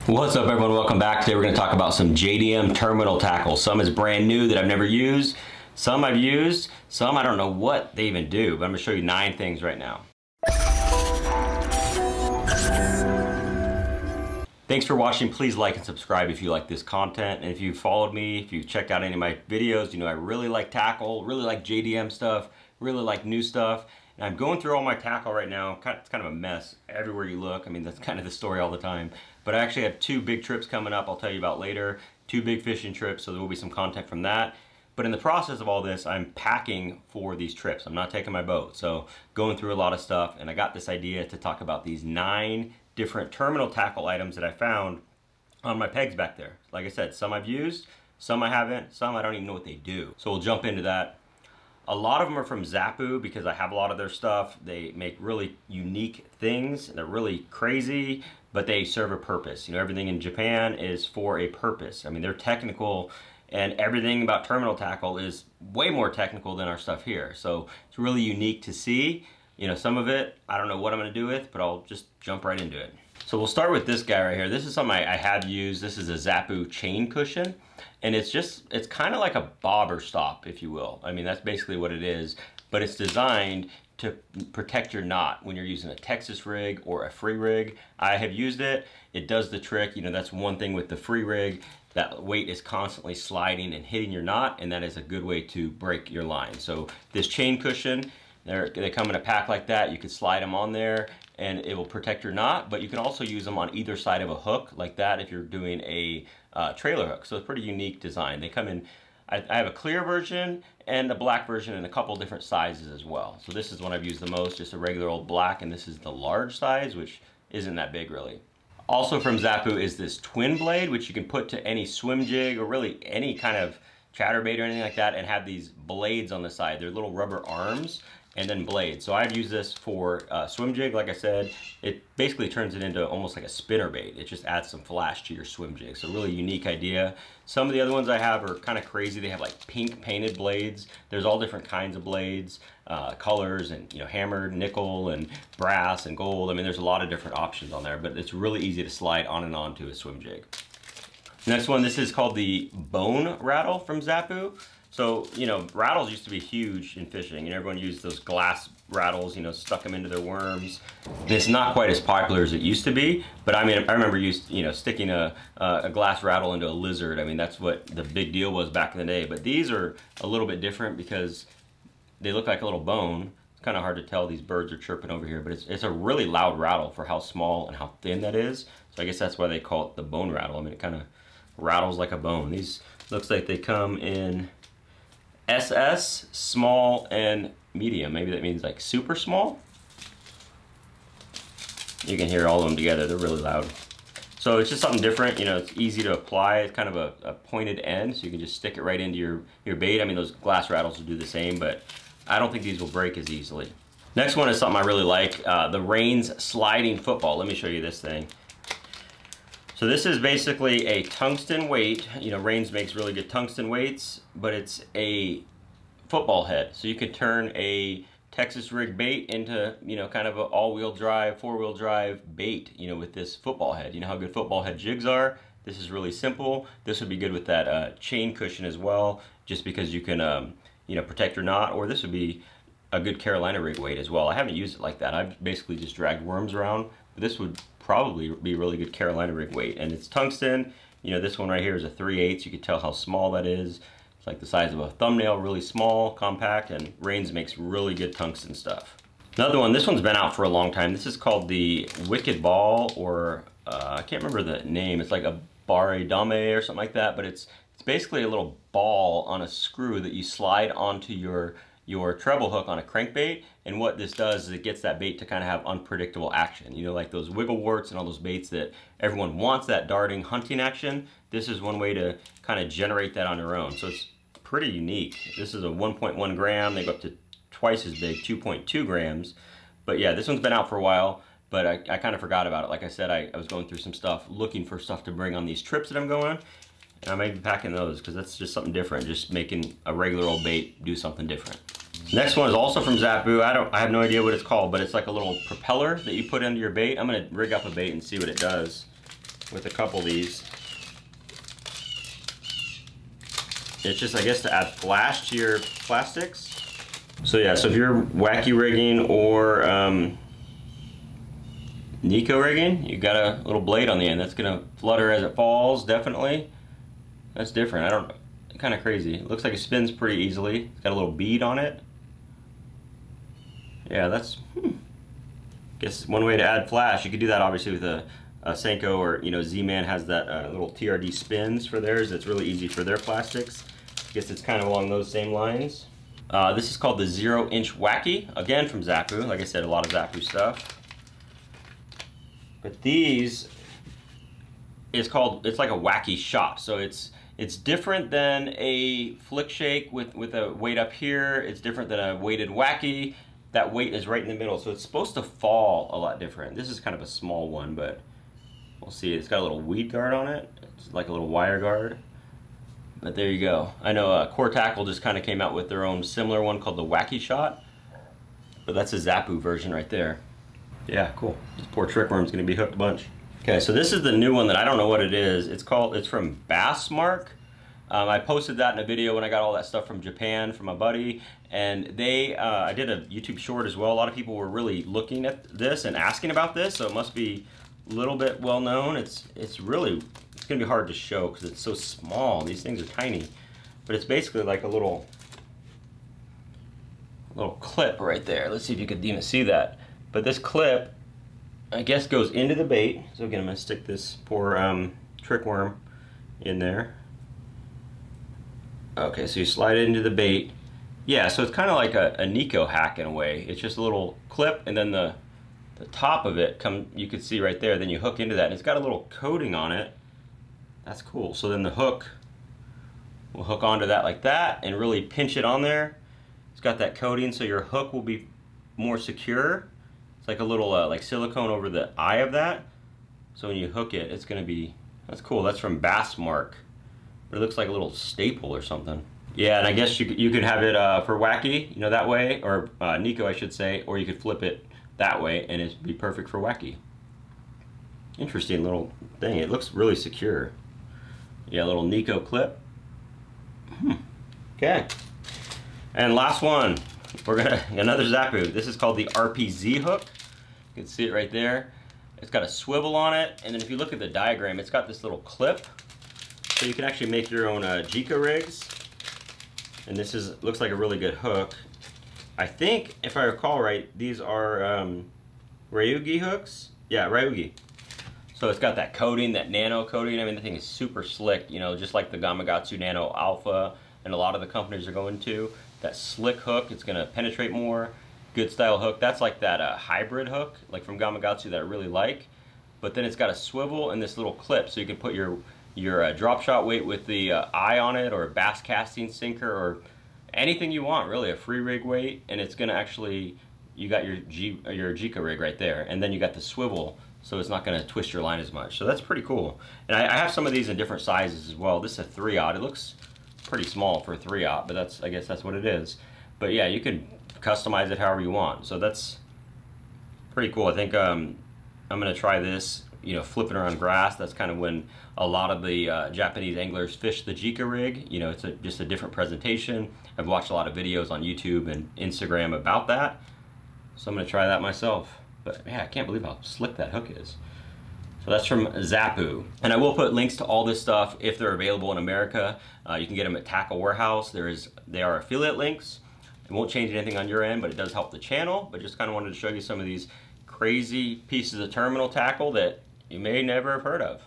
What's up everyone, welcome back. Today we're going to talk about some JDM terminal tackle. Some is brand new that I've never used, some I've used, some I don't know what they even do, but I'm going to show you 9 things right now. Thanks for watching. Please like and subscribe if you like this content, and if you followed me, if you checked out any of my videos, you know I really like tackle, really like JDM stuff, really like new stuff. And I'm going through all my tackle right now. It's kind of a mess everywhere you look. I mean, that's kind of the story all the time. But I actually have 2 big trips coming up I'll tell you about later. 2 big fishing trips, so there will be some content from that. But in the process of all this, I'm packing for these trips. I'm not taking my boat. So going through a lot of stuff, and I got this idea to talk about these 9 different terminal tackle items that I found on my pegs back there. Like I said, some I've used, some I haven't, some I don't even know what they do. So we'll jump into that. A lot of them are from Zapo because I have a lot of their stuff. They make really unique things and they're really crazy, but they serve a purpose. You know, everything in Japan is for a purpose. I mean, they're technical, and everything about terminal tackle is way more technical than our stuff here. So it's really unique to see. You know, some of it, I don't know what I'm gonna do with, but I'll just jump right into it. So we'll start with this guy right here. This is something I have used. This is a Zapo chain cushion. And it's kind of like a bobber stop, if you will. I mean, that's basically what it is, but it's designed to protect your knot when you're using a Texas rig or a free rig. I have used it. It does the trick. You know, that's one thing with the free rig. That weight is constantly sliding and hitting your knot, and that is a good way to break your line. So this chain cushion, they come in a pack like that. You can slide them on there and it will protect your knot, but you can also use them on either side of a hook like that if you're doing a trailer hook. So it's a pretty unique design. They come in, I have a clear version and a black version in a couple different sizes as well. So this is one I've used the most, just a regular old black, and this is the large size, which isn't that big really. Also from Zapo is this twin blade, which you can put to any swim jig or really any kind of chatterbait or anything like that, and have these blades on the side. They're little rubber arms and then blades. So I've used this for swim jig. Like I said, it basically turns it into almost like a spinner bait. It just adds some flash to your swim jig. So really unique idea. Some of the other ones I have are kind of crazy. They have like pink painted blades. There's all different kinds of blades, colors, and you know, hammered, nickel, and brass, and gold. I mean, there's a lot of different options on there, but it's really easy to slide on and on to a swim jig. Next one, this is called the bone rattle from Zapo. So, you know, rattles used to be huge in fishing, and everyone used those glass rattles, you know, stuck them into their worms. It's not quite as popular as it used to be, but I mean, I remember sticking a glass rattle into a lizard. I mean, that's what the big deal was back in the day. But these are a little bit different because they look like a little bone. It's kind of hard to tell, these birds are chirping over here, but it's a really loud rattle for how small and how thin that is. So I guess that's why they call it the bone rattle. I mean, it kind of rattles like a bone. These looks like they come in SS, small, and medium. Maybe that means like super small. You can hear all of them together. They're really loud. So it's just something different. You know, it's easy to apply. It's kind of a pointed end, so you can just stick it right into your bait. I mean, those glass rattles will do the same, but I don't think these will break as easily. Next one is something I really like, the Rains sliding football. Let me show you this thing. So this is basically a tungsten weight. You know, Rains makes really good tungsten weights, but it's a football head. So you could turn a Texas rig bait into, you know, kind of an all-wheel drive, 4-wheel drive bait, you know, with this football head. You know how good football head jigs are? This is really simple. This would be good with that chain cushion as well, just because you can, you know, protect your knot, or this would be a good Carolina rig weight as well. I haven't used it like that. I've basically just dragged worms around, but this would probably be a really good Carolina rig weight. And it's tungsten. You know, this one right here is a 3/8. You can tell how small that is. It's like the size of a thumbnail, really small, compact, and Rains makes really good tungsten stuff. Another one, this one's been out for a long time. This is called the Wicked Ball, or I can't remember the name. It's like a barre dame or something like that, but it's basically a little ball on a screw that you slide onto your treble hook on a crankbait. And what this does is it gets that bait to kind of have unpredictable action. You know, like those wiggle warts and all those baits that everyone wants that darting hunting action. This is one way to kind of generate that on your own. So it's pretty unique. This is a 1.1 gram. They go up to twice as big, 2.2 grams. But yeah, this one's been out for a while, but I kind of forgot about it. Like I said, I was going through some stuff, looking for stuff to bring on these trips that I'm going. And I may be packing those because that's just something different, just making a regular old bait do something different. Next one is also from Zapo. I have no idea what it's called, but it's like a little propeller that you put into your bait. I'm gonna rig up a bait and see what it does. with a couple of these. It's just, I guess, to add flash to your plastics. So yeah, so if you're Wacky rigging or Nico rigging, you got a little blade on the end that's gonna flutter as it falls, definitely. That's different. I don't, kind of crazy. It looks like it spins pretty easily. It's got a little bead on it. Yeah, that's, guess one way to add flash. You could do that obviously with a Senko, or you know, Z-Man has that little TRD spins for theirs. It's really easy for their plastics. Guess it's kind of along those same lines. This is called the 0-inch Wacky, again from Zapo. Like I said, a lot of Zapo stuff. But these, it's like a Wacky shot. So it's different than a flick shake with a weight up here. It's different than a weighted Wacky. That weight is right in the middle, so it's supposed to fall a lot different. This is kind of a small one, but we'll see. It's got a little weed guard on it. It's like a little wire guard. But there you go. I know Core Tackle just kind of came out with their own similar one called the Wacky Shot. But that's a Zapo version right there. Yeah, cool. This poor trick worm's gonna be hooked a bunch. Okay, so this is the new one that I don't know what it is. It's from Bassmark. I posted that in a video when I got all that stuff from Japan from a buddy, and I did a YouTube short as well. A lot of people were really looking at this and asking about this, so it must be a little bit well known. It's gonna be hard to show because it's so small. These things are tiny, but it's basically like a little clip right there. Let's see if you could even see that. But this clip, I guess, goes into the bait. So again, I'm gonna stick this poor trick worm in there. Okay, so you slide it into the bait. Yeah, so it's kind of like a Nico hack in a way. It's just a little clip, and then the top of it you can see right there. Then you hook into that, and it's got a little coating on it. That's cool. So then the hook will hook onto that like that, and really pinch it on there. It's got that coating, so your hook will be more secure. It's like a little like silicone over the eye of that. So when you hook it, it's gonna be, that's cool. That's from Bassmark. It looks like a little staple or something. Yeah, and I guess you could have it for Wacky, you know, that way, or Nico, I should say, or you could flip it that way, and it'd be perfect for Wacky. Interesting little thing. It looks really secure. Yeah, a little Nico clip. Okay. And last one, another Zapo. This is called the RPZ Hook. You can see it right there. It's got a swivel on it, and then if you look at the diagram, it's got this little clip. So you can actually make your own Jika rigs. And this looks like a really good hook. I think, if I recall right, these are Ryugi hooks. Yeah, Ryugi. So it's got that coating, that nano coating. I mean, the thing is super slick, you know, just like the Gamakatsu Nano Alpha and a lot of the companies are going to. That slick hook, it's gonna penetrate more. Good style hook. That's like that hybrid hook, like from Gamakatsu, that I really like. But then it's got a swivel and this little clip, so you can put your drop shot weight with the eye on it, or a bass casting sinker, or anything you want, really, a free rig weight, and it's gonna actually, you got your Jika rig right there, and then you got the swivel, so it's not gonna twist your line as much. So that's pretty cool. And I have some of these in different sizes as well. This is a 3/0. It looks pretty small for a 3/0, but I guess that's what it is. But yeah, you can customize it however you want. So that's pretty cool. I think I'm gonna try this, you know, flipping around grass. That's kind of when a lot of the Japanese anglers fish the Jika rig. You know, it's just a different presentation. I've watched a lot of videos on YouTube and Instagram about that. So I'm gonna try that myself. But yeah, I can't believe how slick that hook is. So that's from Zapo. And I will put links to all this stuff if they're available in America. You can get them at Tackle Warehouse. They are affiliate links. It won't change anything on your end, but it does help the channel. But just kind of wanted to show you some of these crazy pieces of terminal tackle that you may never have heard of.